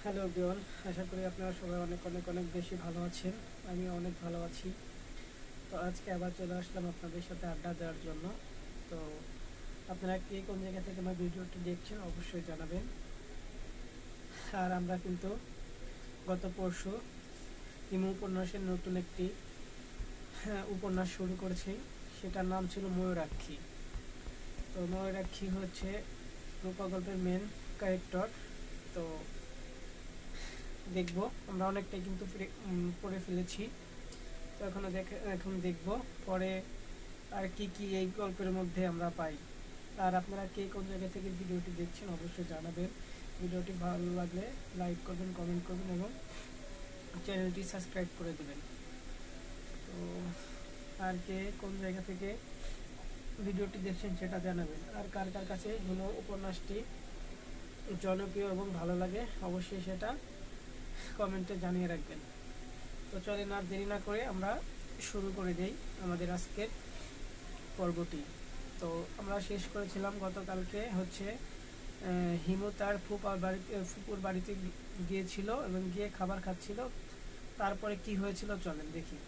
Hello everyone, আশা করি আপনারা সবাই অনেক অনেক অনেক বেশি ভালো আছেন। আমি অনেক ভালো আছি। তো আজকে আবার চলে আসলাম আপনাদের সাথে আড্ডা দেওয়ার জন্য। তো আপনারা কে কোন জায়গা থেকে আমার ভিডিওটি দেখছেন অবশ্যই জানাবেন। আর আমরা কিন্তু গত পরশু হিমু উপন্যাসের নতুন একটি উপন্যাস শুরু করেছি। সেটার নাম ছিল ময়ূরাক্ষী। তো ময়ূরাক্ষী হচ্ছে রূপা গল্পের মেন ক্যারেক্টার। তো দেখবো আমরা অনেকটাই কিন্তু পড়ে ফেলেছি। তো এখন দেখব পরে আর কি কি এই গল্পের মধ্যে আমরা পাই। আর আপনারা কে কোন জায়গা থেকে ভিডিওটি দেখছেন অবশ্যই জানাবেন। ভিডিওটি ভালো লাগলে লাইক করবেন, কমেন্ট করবেন এবং চ্যানেলটি সাবস্ক্রাইব করে দেবেন। তো আর কে কোন জায়গা থেকে ভিডিওটি দেখছেন সেটা জানাবেন। আর কার কার কাছে হিমু উপন্যাসটি জনপ্রিয় এবং ভালো লাগে অবশ্যই সেটা কমেন্টে জানিয়ে রাখবেন। তো চলেন আর দেরি না করে আমরা শুরু করে দেই আমাদের আজকের পর্বটি। তো আমরা শেষ করেছিলাম গতকালকে হচ্ছে হিমু তার ফুপুর বাড়িতে গিয়েছিল এবং গিয়ে খাবার খাচ্ছিল। তারপরে কি হয়েছিল চলেন দেখি।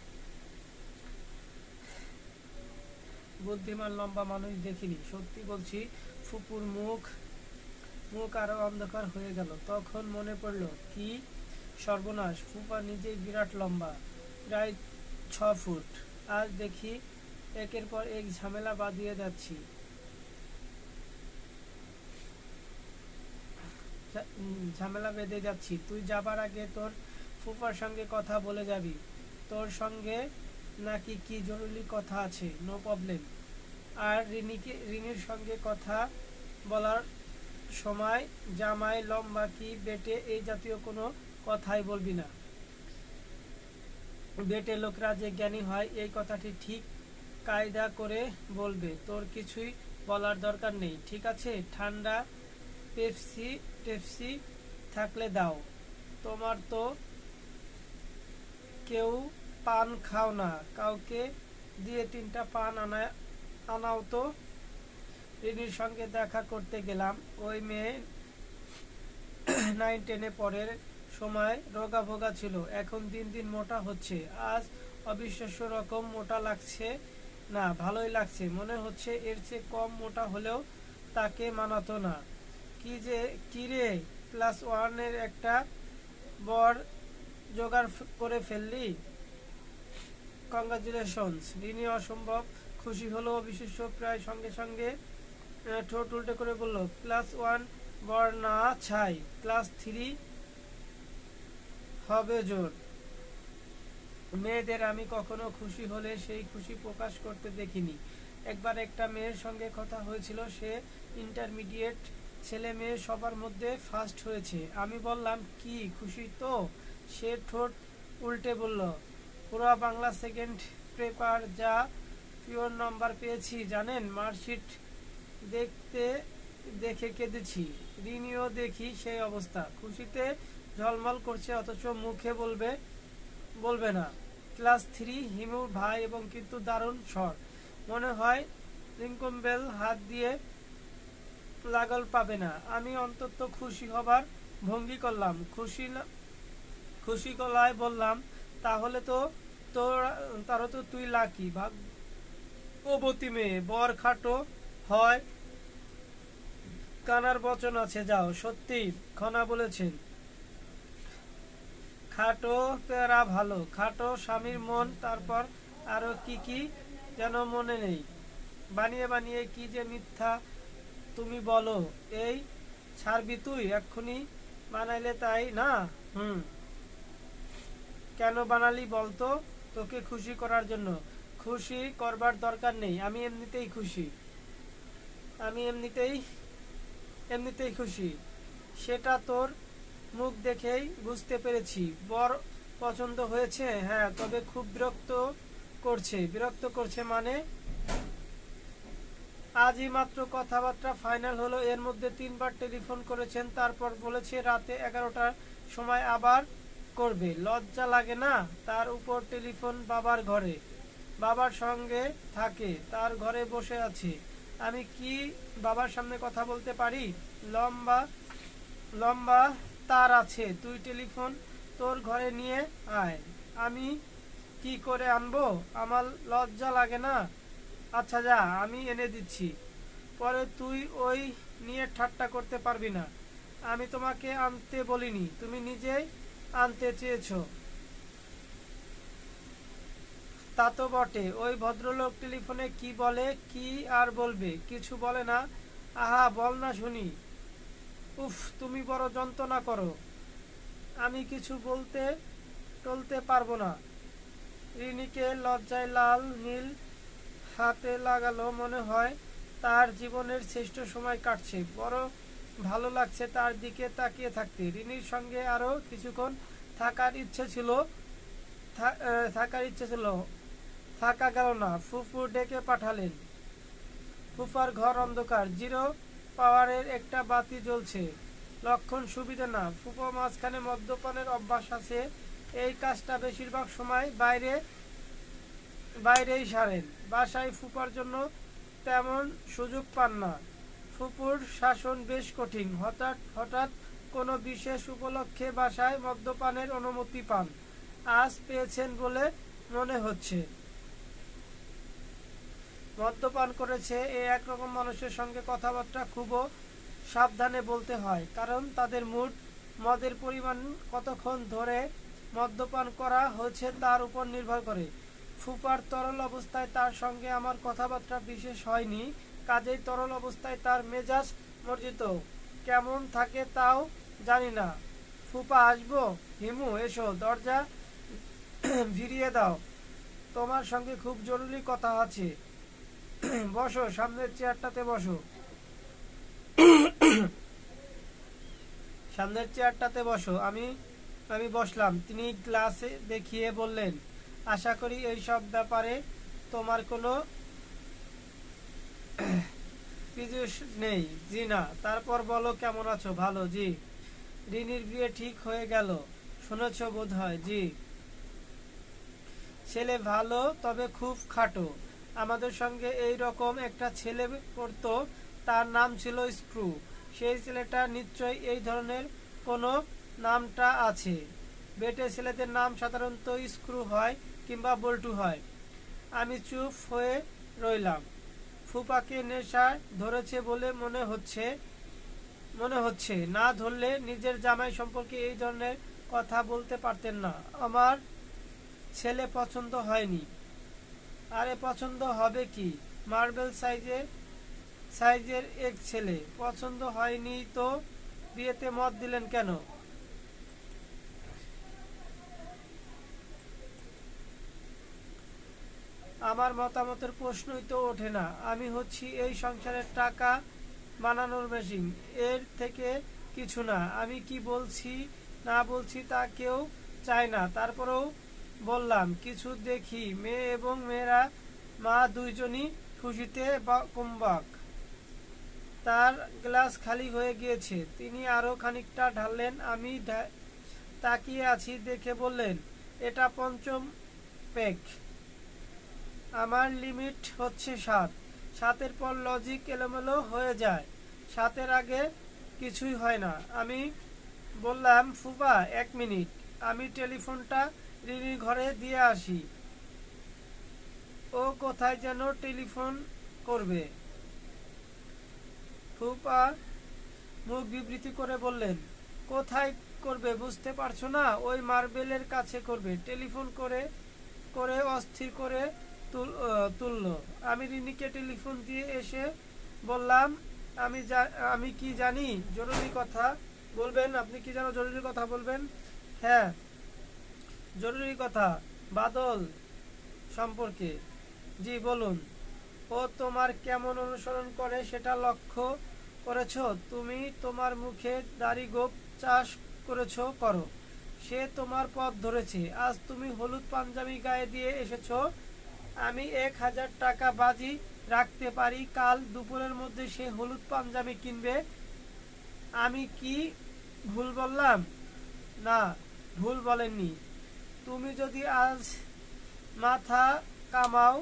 বুদ্ধিমান লম্বা মানুষ দেখিনি, সত্যি বলছি। ফুপুর মুখ মুখ আরো অন্ধকার হয়ে গেল। তখন মনে পড়ল, কি সর্বনাশ, ফুপা নিজেই বিরাট লম্বা, প্রায় 6 ফুট। আজ দেখি একের পর এক ঝামেলা বাঁধিয়ে যাচ্ছি। ঝামেলা বেঁধে যাচ্ছি। তুই যাবার আগে তোর ফুফার সঙ্গে কথা বলে যাবি। তোর সঙ্গে নাকি কি জরুরি কথা আছে? No problem. আর রিনির সঙ্গে কথা বলার সময় জামাই লম্বা কি বেটে এই জাতীয় কোনো কথাই বলবি না। বেটে লোকরা যে জ্ঞানী হয় এই কথাটি ঠিক কায়দা করে বলবে। তোর কিছুই বলার দরকার নেই, ঠিক আছে? ঠান্ডা পেপসি টেপসি থাকলে দাও। তোমার তো কেউ পান খাও না, কাউকে দিয়ে 3টা পান আনাও তো। রিনির সঙ্গে দেখা করতে গেলাম। ওই মেয়ে 9-10-এ পরের সময় রোগা ভোগা ছিল, এখন দিন দিন মোটা হচ্ছে। আজ অবিশ্বাস্য রকম মোটা লাগছে না, ভালোই লাগছে। মনে হচ্ছে এর চেয়ে কম মোটা হলেও তাকে মানাতো না। কি রে, ক্লাস 1-এর একটা বর জোগাড় করে ফেললি? কংগ্রাচুলেশনস। রিনি অসম্ভব খুশি হলো। অবিশ্বাস্য প্রায় সঙ্গে সঙ্গে ঠোঁট উল্টে করে বলল, ক্লাস 1 বর না ছাই, ক্লাস 3 হবে জোর। মেয়েদের আমি কখনো খুশি হলে সেই খুশি প্রকাশ করতে দেখিনি। একবার একটা মেয়ের সঙ্গে কথা হয়েছিল, সে ইন্টারমিডিয়েট ছেলে মেয়ে সবার মধ্যে ফার্স্ট হয়েছে। আমি বললাম, কি খুশি তো? সে ঠোঁট উল্টে বলল, পুরো বাংলা সেকেন্ড পেপার যা পিওর নাম্বার পেয়েছি জানেন, মার্কশিট দেখতে দেখে কেঁদেছি। রিনিও দেখি সেই অবস্থা, খুশিতে ঝলমল করছে অথচ মুখে বলবে না। ক্লাস 3 হিমুর ভাই এবং কিন্তু দারুণ শট। মনে হয় লিঙ্কন বেল হাত দিয়ে লাগল পাবে না। আমি অন্তত খুশি হবার ভঙ্গি করলাম। খুশি গলায় বললাম, তাহলে তো তারও তো তুই লাকি, ভাগ্যবতী মেয়ে। বর খাটো হয়, কানার বচন আছে। যাও, সত্যি খনা বলেছেন, খাটো পেয়ারা ভালো, খাটো স্বামীর মন, তারপর আরো কি কি যেন মনে নেই। বানিয়ে বানিয়ে কি যে মিথ্যা তুমি বলো। এই ছাড়বি তুই এক্ষুনি? বানাইলে তাই না? হুম, কেন বানালি বলতো? তোকে খুশি করার জন্য। খুশি করবার দরকার নেই, আমি এমনিতেই খুশি। আমি এমনিতেই খুশি। সেটা তোর মুখ দেখেই বুঝতে পেরেছি। বর পছন্দ হয়েছে? হ্যাঁ, তবে খুব বিরক্ত করছে মানে? আজই মাত্র কথাবার্তা ফাইনাল হলো, এর মধ্যে 3বার টেলিফোন করেছেন, তারপর বলেছে রাতে 11টার সময় আবার করবে। লজ্জা লাগে না? তার উপর টেলিফোন বাবার ঘরে, বাবার সঙ্গে থাকে, তার ঘরে বসে আছে। আমি কি বাবার সামনে কথা বলতে পারি? লম্বা লম্বা তার আছে, তুই টেলিফোন তোর ঘরে নিয়ে আয়। আমি কি করে আনবো? আমার লজ্জা লাগে না? আচ্ছা যা, আমি এনে দিচ্ছি। পরে তুই ওই নিয়ে ঠাট্টা করতে পারবি না। আমি তোমাকে আনতে বলিনি, তুমি নিজেই আনতে চেয়েছো। তা তো বটে। ওই ভদ্রলোক টেলিফোনে কি বলে? কি আর বলবে, কিছু বলে না? আহা, বল না শুনি। উফ, তুমি বড় যন্ত্রণা করো। আমি কিছু বলতে টলতে পারবো না। রিনিকে লজ্জায় লাল নীল হাতে লাগালো। মনে হয় তার জীবনের শ্রেষ্ঠ সময় কাটছে। বড় ভালো লাগছে তার দিকে তাকিয়ে থাকতে। রিনির সঙ্গে আরো কিছুক্ষণ থাকার ইচ্ছে ছিল, থাকা গেল না। ফুফু ডেকে পাঠালেন। ফুফার ঘর অন্ধকার, জিরো পাওয়ারের একটা বাতি জ্বলছে। লক্ষণ সুবিধা না। ফুফা মাঝখানে মদ্যপানের অভ্যাস আছে। এই কাজটা বেশিরভাগ সময় বাইরেই সারেন। বাসায় ফুফার জন্য তেমন সুযোগ পান না। ফুপুর শাসন বেশ কঠিন। হঠাৎ হঠাৎ কোনো বিশেষ উপলক্ষে বাসায় মদ্যপানের অনুমতি পান। আজ পেয়েছেন বলে মনে হচ্ছে। মদ্যপান করেছে এ একরকম মানুষের সঙ্গে কথাবার্তা খুব সাবধানে বলতে হয়, কারণ তাদের মুড, মদের পরিমাণ, কতক্ষণ ধরে মদ্যপান করা হয়েছে তার উপর নির্ভর করে। ফুপার তরল অবস্থায় তার সঙ্গে আমার কথাবার্তা বিশেষ হয়নি, কাজেই তরল অবস্থায় তার মেজাজ মর্জিত কেমন থাকে তাও জানি না। ফুপা, আসবো? হিমু, এসো, দরজা ভিড়িয়ে দাও, তোমার সঙ্গে খুব জরুরি কথা আছে। বসো, সামনের চেয়ারটাতে বসো। সামনের চেয়ারটাতে বসো। আমি বসলাম। তিনি গ্লাসে দেখিয়ে বললেন, আশা করি এইসব ব্যাপারে তোমার কোনো পীযূষ নেই। জি না। তারপর বলো, কেমন আছো? ভালো, জি। রিনির বিয়ে ঠিক হয়ে গেল, শুনেছ বোধ হয়? জি। ছেলে ভালো, তবে খুব খাটো। আমাদের সঙ্গে এই রকম একটা ছেলে পড়তো, তার নাম ছিল স্ক্রু। সেই ছেলেটা নিশ্চয়ই এই ধরনের কোনো নামটা আছে। বেটে ছেলেদের নাম সাধারণত স্ক্রু হয় কিংবা বল্টু হয়। আমি চুপ হয়ে রইলাম। ফুপাকে নেশা ধরেছে বলে মনে হচ্ছে। না ধরলে নিজের জামাই সম্পর্কে এই ধরনের কথা বলতে পারতেন না। আমার ছেলে পছন্দ হয়নি। আরে পছন্দ হবে কি, মার্বেল সাইজের এক ছেলে। পছন্দ হয়নি তো বিয়েতে মত দিলেন কেন? আমার মতামতের প্রশ্নই তো ওঠে না। আমি হচ্ছি এই সংসারের টাকা বানানোর মেশিন, এর থেকে কিছু না। আমি কি বলছি না বলছি তা কেউ চায় না, তারপরেও বললাম। কিছু দেখি, মেয়ে এবং মেয়েরা মা দুইজনই খুশিতে কুম্বাক। তার গ্লাস খালি হয়ে গিয়েছে। তিনি আরো খানিকটা ঢাললেন। আমি তাকিয়ে আছি দেখে বললেন, এটা পঞ্চম পেগ। আমার লিমিট হচ্ছে 7। 7-এর পর লজিক এলোমেলো হয়ে যায়। 7-এর আগে কিছুই হয় না। আমি বললাম, ফুপা, 1 মিনিট, আমি টেলিফোনটা রিনির ঘরে দিয়ে আসি। ও কোথায় যেন টেলিফোন করবে। ফুপা মুখ বিবৃতি করে বললেন, কোথায় করবে বুঝতে পারছো না? ওই মার্বেলের কাছে করবে। টেলিফোন করে করে অস্থির করে তুলল। আমি রিনিকে টেলিফোন দিয়ে এসে বললাম, আমি কি জানি জরুরি কথা বলবেন। আপনি কি জানো জরুরি কথা বলবেন? হ্যাঁ, জরুরি কথা, বাদল সম্পর্কে। জি বলুন। ও তোমার কেমন অনুসরণ করে সেটা লক্ষ্য করেছ? তুমি তোমার মুখে দাড়ি গোঁফ চাষ করো। সে তোমার পথ ধরেছে। আজ তুমি হলুদ পাঞ্জাবি গায়ে দিয়ে এসেছ। আমি 1000 টাকা বাজি রাখতে পারি, কাল দুপুরের মধ্যে সে হলুদ পাঞ্জাবি কিনবে। আমি কি ভুল বললাম? না, ভুল বলেননি। তুমি যদি আজ মাথা কামাও,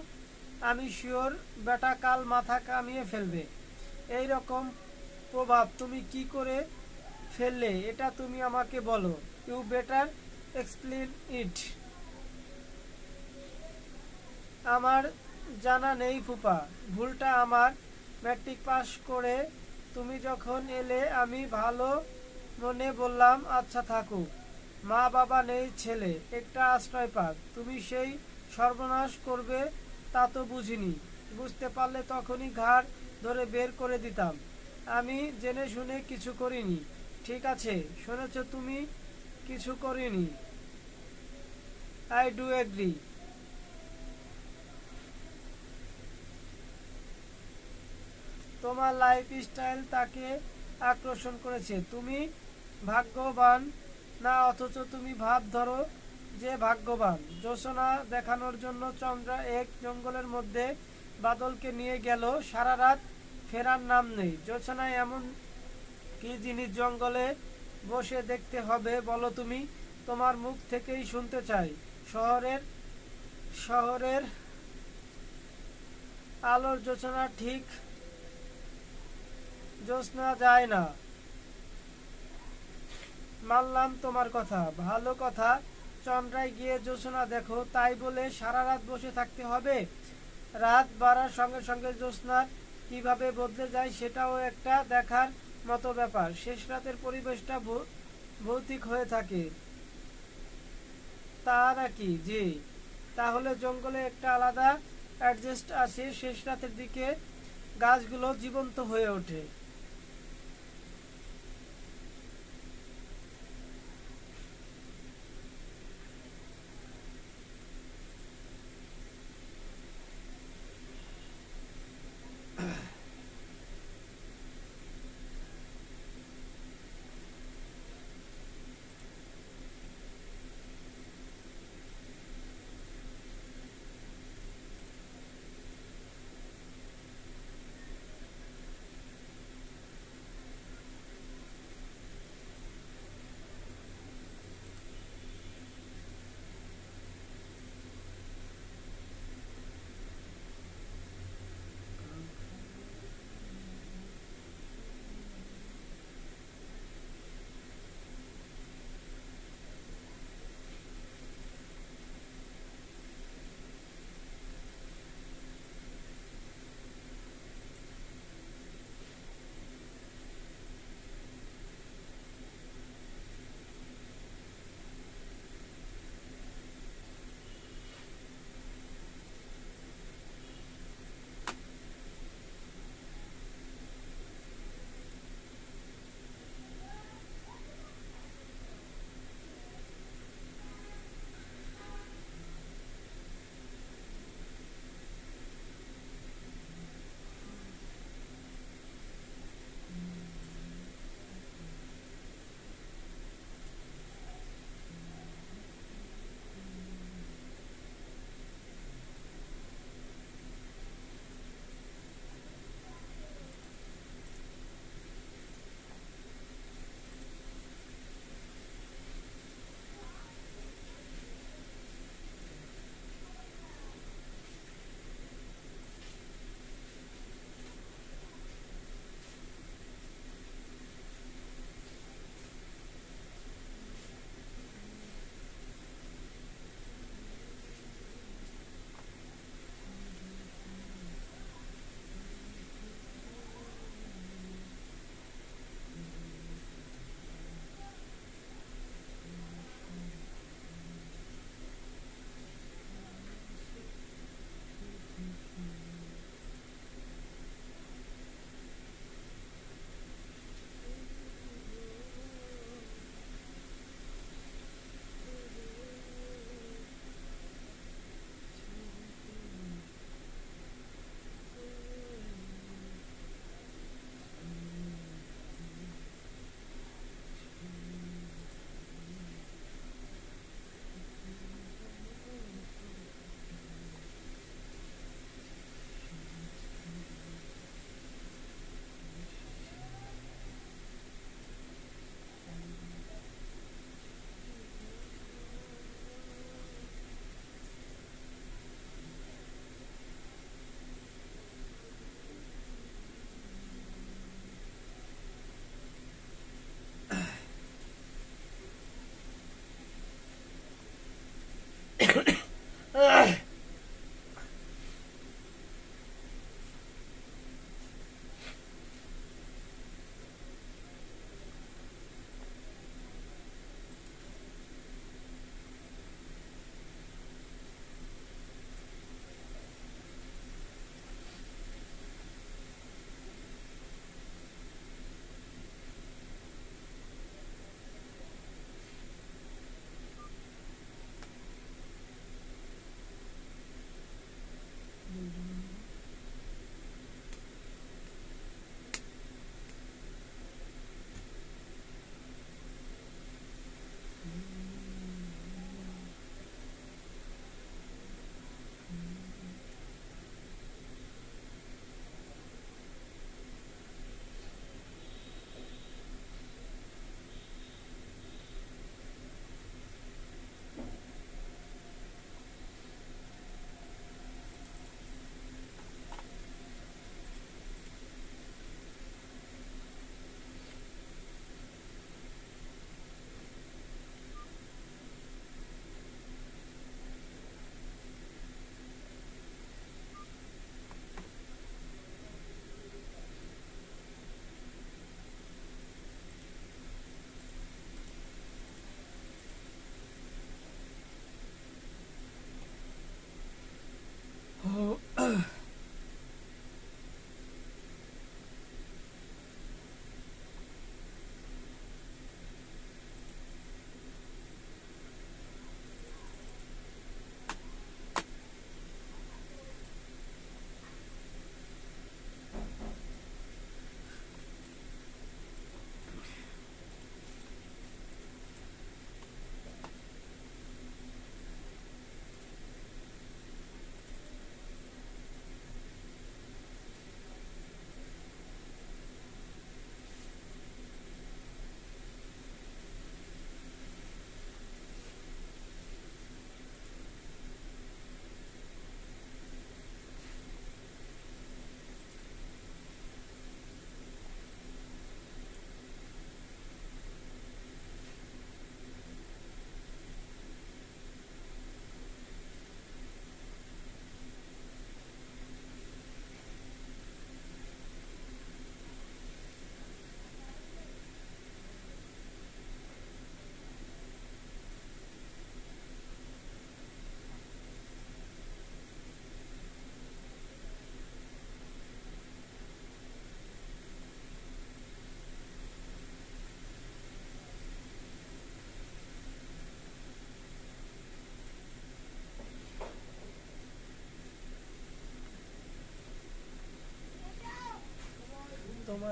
আমি শিওর বেটা কাল মাথা কামিয়ে ফেলবে। এই রকম প্রভাব তুমি কি করে ফেললে এটা তুমি আমাকে বলো। You better explain it. আমার জানা নেই ফুপা, ভুলটা আমার। ম্যাট্রিক পাস করে তুমি যখন এলে আমি ভালো মনে বললাম আচ্ছা থাকুক, মা বাবা নেই, ছেলে একটা আশ্রয় পাক। তুমি সেই সর্বনাশ করবে তা তো বুঝিনি। বুঝতে পারলে তখনই ঘাড় ধরে বের করে দিতাম। আমি জেনে শুনে কিছু করিনি। ঠিক আছে, শুনেছ তুমি কিছু করিনি। I do agri. তোমার লাইফস্টাইল তাকে আকর্ষণ করেছে। তুমি ভাগ্যবান না, অথচ তুমি ভাব ধরো যে ভাগ্যবান। জোছনা দেখানোর জন্য চন্দ্রা এক জঙ্গলের মধ্যে বাদলকে নিয়ে গেল, সারা রাত ফেরার নাম নেই। জোছনা এমন কি জিনিস জঙ্গলে বসে দেখতে হবে বলো তুমি? তোমার মুখ থেকেই শুনতে চাই। শহরের শহরের আলোর জোছনা ঠিক জ্যোৎস্না যায় না। মানলাম তোমার কথা, ভালো কথা। চন্দ্রায় গিয়ে জ্যোৎস্না দেখো, তাই বলে সারা রাত বসে থাকতে হবে? রাত বাড়ার সঙ্গে সঙ্গে জ্যোৎস্নার কিভাবে বদলে যায় সেটাও একটা দেখার মতো ব্যাপার। শেষ রাতের পরিবেশটা ভৌতিক হয়ে থাকে। তা নাকি? জি। তাহলে জঙ্গলে একটা আলাদা অ্যাডজাস্ট আসে। শেষ রাতের দিকে গাছগুলো জীবন্ত হয়ে ওঠে।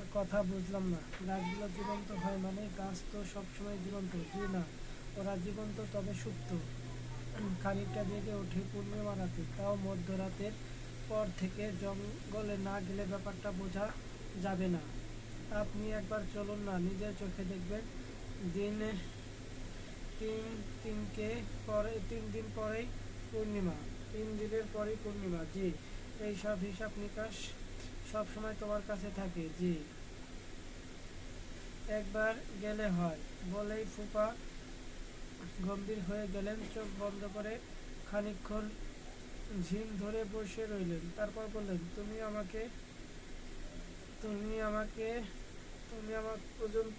আপনার কথা বুঝলাম না। গাছগুলো জীবন্ত হয় মানে গাছ তো সবসময় জীবন্ত? জি না, ওরা জীবন্ত তবে সুপ্ত। খানিকটা জেগে ওঠে পূর্ণিমা রাতে, তাও মধ্যরাতের পর থেকে। জঙ্গলে না গেলে ব্যাপারটা বোঝা যাবে না। আপনি একবার চলুন না, নিজের চোখে দেখবেন। দিনের তিন তিন দিন পরেই পূর্ণিমা। 3 দিনের পরেই পূর্ণিমা। জি। এই সব হিসাব নিকাশ সব সময় তোমার কাছে থাকে? জি। একবার গেলে হয় বলেই ফুপা গম্ভীর হয়ে গেলেন। চোখ বন্ধ করে খানিকক্ষণ ঝিম ধরে বসে রইলেন। তারপর বললেন, তুমি আমাকে তুমি আমার পর্যন্ত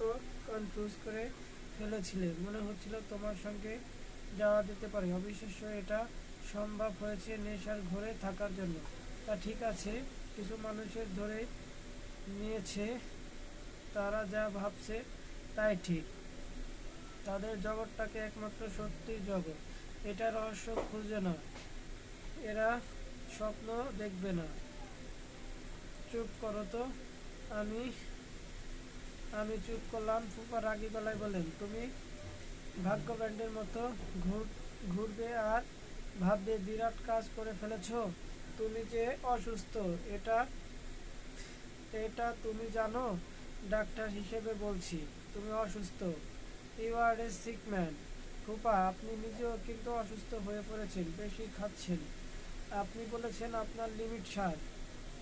কনফিউজ করে ফেলেছিলে। মনে হচ্ছিল তোমার সঙ্গে যাওয়া যেতে পারে। অবিশ্বাস্য এটা সম্ভব হয়েছে নেশার ঘোরে থাকার জন্য। তা ঠিক আছে, কিছু মানুষের ধরে নিয়েছে, তারা যা ভাবছে তাই ঠিক। তাদের জগৎটাকে একমাত্র সত্যির জগৎ। এটা রহস্য খুঁজে না, এরা স্বপ্ন দেখবে না। চুপ করো তো। আমি আমি চুপ করলাম। ফুপা রাগী গলায় বললেন, তুমি ভাগ্য ব্যান্ডের মতো ঘুরবে আর ভাববে বিরাট কাজ করে ফেলেছো। তুমি যে অসুস্থ, এটা এটা তুমি জানো? ডাক্তার হিসেবে বলছি, তুমি অসুস্থ। You are a sick man. ফুপা, আপনি নিজেও কিন্তু অসুস্থ হয়ে পড়েছেন, বেশি খাচ্ছেন। আপনি বলেছেন আপনার লিমিট 7।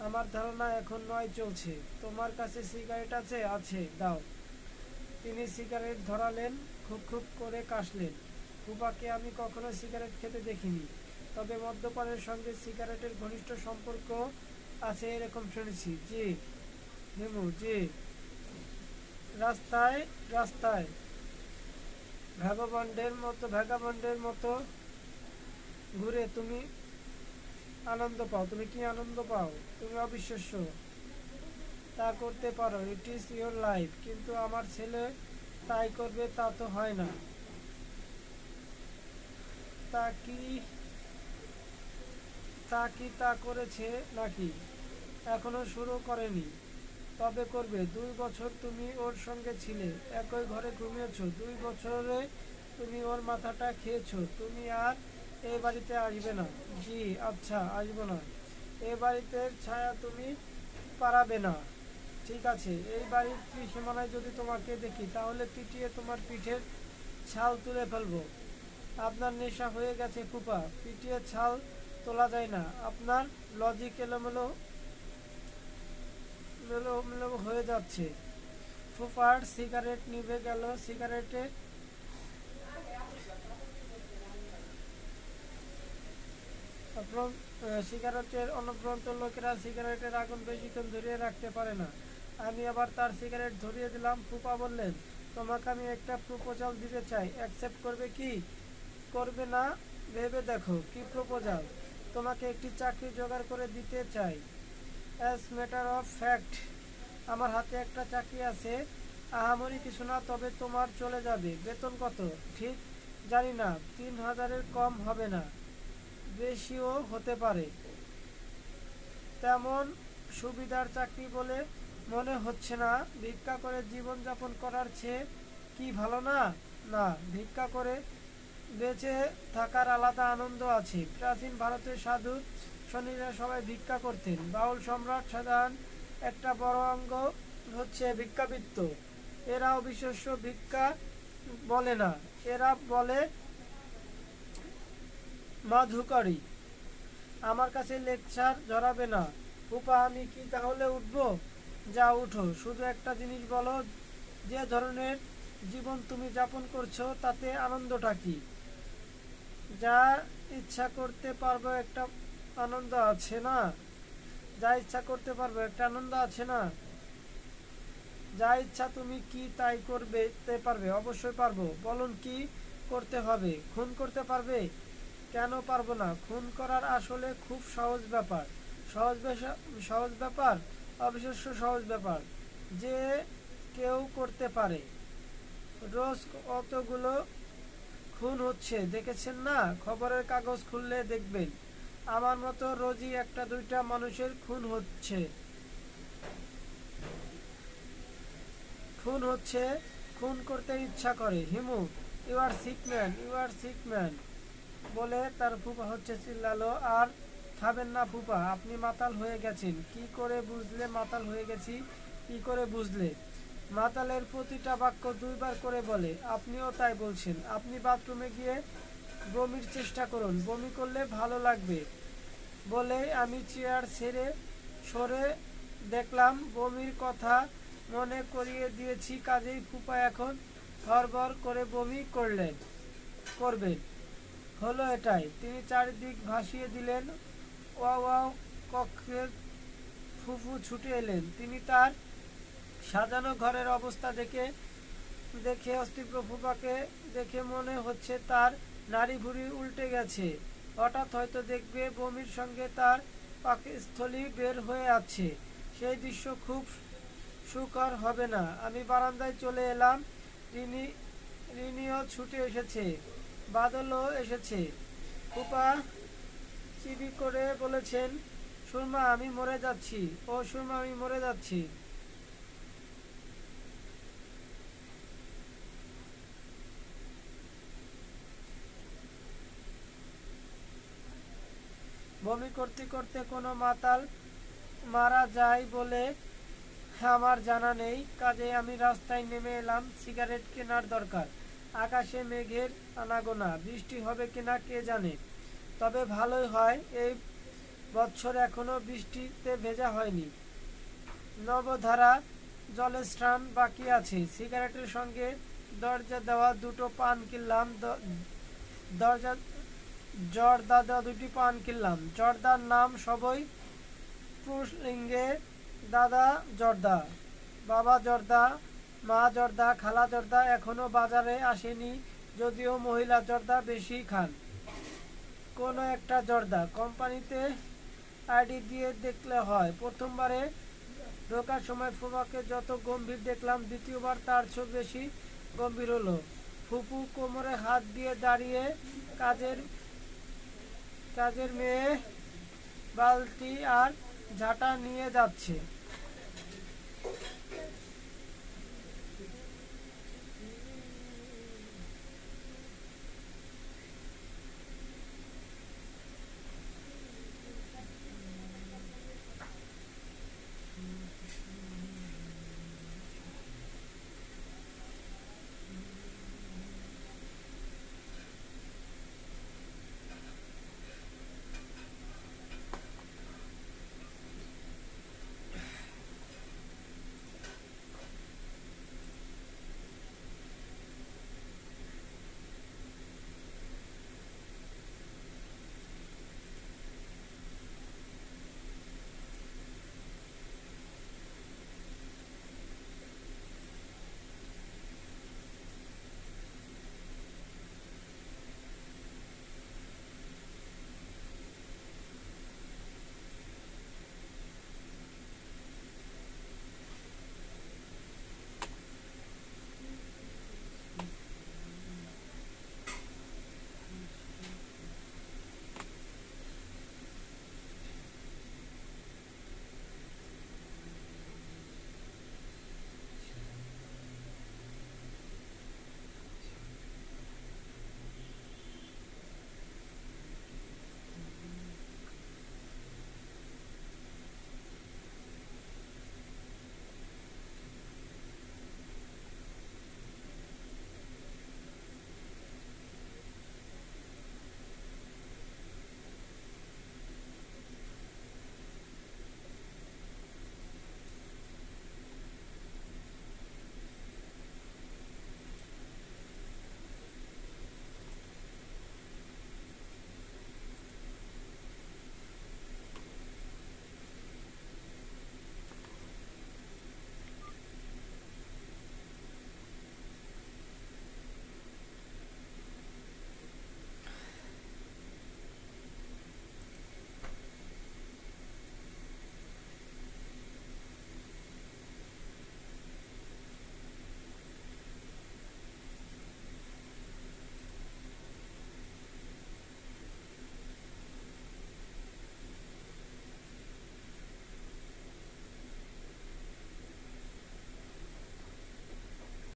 আমার ধারণা এখন 9 চলছে। তোমার কাছে সিগারেট আছে? আছে, দাও। তিনি সিগারেট ধরালেন, খুব খুব করে কাশলেন। ফুপাকে আমি কখনো সিগারেট খেতে দেখিনি, তবে মদ্যপানের সঙ্গে সিগারেটের ঘনিষ্ঠ সম্পর্ক আছে এরকম শুনেছি। জি হেমু, জি। রাস্তায় রাস্তায় ভ্যাগাবন্ডের মতো ঘুরে তুমি আনন্দ পাও। তুমি কি আনন্দ পাও? তুমি অবিশ্বাস্য। তা করতে পারো, ইট ইজ ইয়োর লাইফ। কিন্তু আমার ছেলে তাই করবে তা তো হয় না। তা কি তা করেছে নাকি? এখনো শুরু করেনি, তবে করবে। 2 বছর তুমি ওর সঙ্গে ছিলে, একই ঘরে ঘুমিয়েছো। 2 বছরে তুমি ওর মাথাটা খেয়েছো। তুমি আর এ বাড়িতে আসবে না। জি, আচ্ছা, আসবো না। এ বাড়িতে ছায়া তুমি পারাবে না। ঠিক আছে, এই বাড়ির ত্রিসীমানায় যদি তোমাকে দেখি, তাহলে পিটিয়ে তোমার পিঠের ছাল তুলে ফেলবো। আপনার নেশা হয়ে গেছে ফুপা, পিটিয়ে ছাল তোলা যায় না। আপনার লজিক এলোমেলো এলোমেলো হয়ে যাচ্ছে। ফুফার সিগারেট নিভে গেল। সিগারেটের অনুপ্রান্ত লোকেরা সিগারেটের আগুন বেশিক্ষণ ধরিয়ে রাখতে পারে না। আমি আবার তার সিগারেট ধরিয়ে দিলাম। ফুপা বললেন, তোমাকে আমি একটা প্রপোজাল দিতে চাই, অ্যাকসেপ্ট করবে কি করবে না ভেবে দেখো। কি প্রপোজাল? তোমাকে একটি চাকরি জোগাড় করে দিতে চাই। অ্যাজ ম্যাটার অফ ফ্যাক্ট, আমার হাতে একটা চাকরি আছে। আহামরি কিছু না, তবে তোমার চলে যাবে। বেতন কত ঠিক জানি না, 3,000-এর কম হবে না, বেশিও হতে পারে। তেমন সুবিধার চাকরি বলে মনে হচ্ছে না। ভিক্ষা করে জীবনযাপন করার চেয়ে কি ভালো না? না, ভিক্ষা করে বেঁচে থাকার আলাদা আনন্দ আছে। প্রাচীন ভারতের সাধু সন্ন্যাসীরা সবাই ভিক্ষা করতেন। বাউল সম্রাট সাধারণ একটা বড় অঙ্গ হচ্ছে ভিক্ষাবৃত্ত। এরা অবিশ্বাস্য ভিক্ষা বলে না, এরা বলে মাধুকরী। আমার কাছে লেকচার ঝরাবে না। ফুপা, আমি কি তাহলে উঠবো? যা, উঠো। শুধু একটা জিনিস বলো, যে ধরনের জীবন তুমি যাপন করছো তাতে আনন্দটা কি? যা ইচ্ছা করতে পারবো একটা আনন্দ আছে না? যা ইচ্ছা করতে পারবো একটা আনন্দ আছে না? যা ইচ্ছা তুমি কি তাই করতে পারবে? অবশ্যই পারবো। বলুন, কি করতে হবে? খুন করতে পারবে? কেন পারবো না? খুন করার আসলে খুব সহজ ব্যাপার। সহজ ব্যাপার, অবিশ্বাস্য সহজ ব্যাপার, যে কেউ করতে পারে। রোজ কতগুলো খুন হচ্ছে দেখেছেন না? খবরের কাগজ খুললে দেখবেন আমার মতো রোজই একটা দুইটা মানুষের খুন হচ্ছে। খুন হচ্ছে, খুন করতে ইচ্ছা করে। Himu, you are sick man, you are sick man বলে তার ফুপা হচ্ছে চিল্লালো। আর খাবেন না ফুপা, আপনি মাতাল হয়ে গেছেন। কি করে বুঝলে মাতাল হয়ে গেছি? কি করে বুঝলে? মাতালের প্রতিটা বাক্য দুইবার করে বলে। আপনিও তাই বলছেন। আপনি বাথরুমে গিয়ে বমির চেষ্টা করুন, বমি করলে ভালো লাগবে। বলে আমি চেয়ার ছেড়ে সরে দেখলাম বমির কথা মনে করিয়ে দিয়েছি, কাজেই ফুপা এখন হড়বড় করে বমি করবেন। হলো এটাই। তিনি চারিদিক ভাসিয়ে দিলেন। ওয়া ওয়া কক্ষে ফুফু ছুটে এলেন। তিনি তার সাজানো ঘরের অবস্থা দেখে অস্তিত্ব ফুপাকে দেখে মনে হচ্ছে তার নাড়ি ভুড়ি উল্টে গেছে। হঠাৎ হয়তো দেখবে বমির সঙ্গে তার পাকস্থলী বের হয়ে আছে। সেই দৃশ্য খুব সুখকর হবে না। আমি বারান্দায় চলে এলাম। রিনিও ছুটে এসেছে, বাদলও এসেছে। ফুপা চিবি করে বলেছেন, সুরমা আমি মরে যাচ্ছি, ও সুরমা আমি মরে যাচ্ছি। বমি করতে করতে কোনো মাতাল মারা যায় বলে আমার জানা নেই। কাজে আমি রাস্তায় নেমে এলাম। সিগারেট কেনার দরকার। আকাশে মেঘের আনাগোনা, বৃষ্টি হবে কিনা কে জানে। তবে ভালোই হয়, এই বছর এখনো বৃষ্টিতে ভেজা হয়নি। নবধারা জলে স্নান বাকি আছে। সিগারেটের সঙ্গে দরজা দেওয়া দুটো পান কিনলাম। দরজা জর্দা দেওয়া দুটি পান কিনলাম। জর্দার নাম সবই পুংলিঙ্গে। দাদা জর্দা, বাবা জর্দা, মা জর্দা, খালা জর্দা এখনো বাজারে আসেনি, যদিও মহিলা জর্দা বেশি খান। কোনো একটা জর্দা কোম্পানিতে আইডি দিয়ে দেখলে হয়। প্রথমবারে ঢোকার সময় ফুপাকে যত গম্ভীর দেখলাম, দ্বিতীয়বার তার চেয়ে বেশি গম্ভীর হলো। ফুপু কোমরে হাত দিয়ে দাঁড়িয়ে, কাজের মেয়ে বালতি আর ঝাঁটা নিয়ে যাচ্ছে।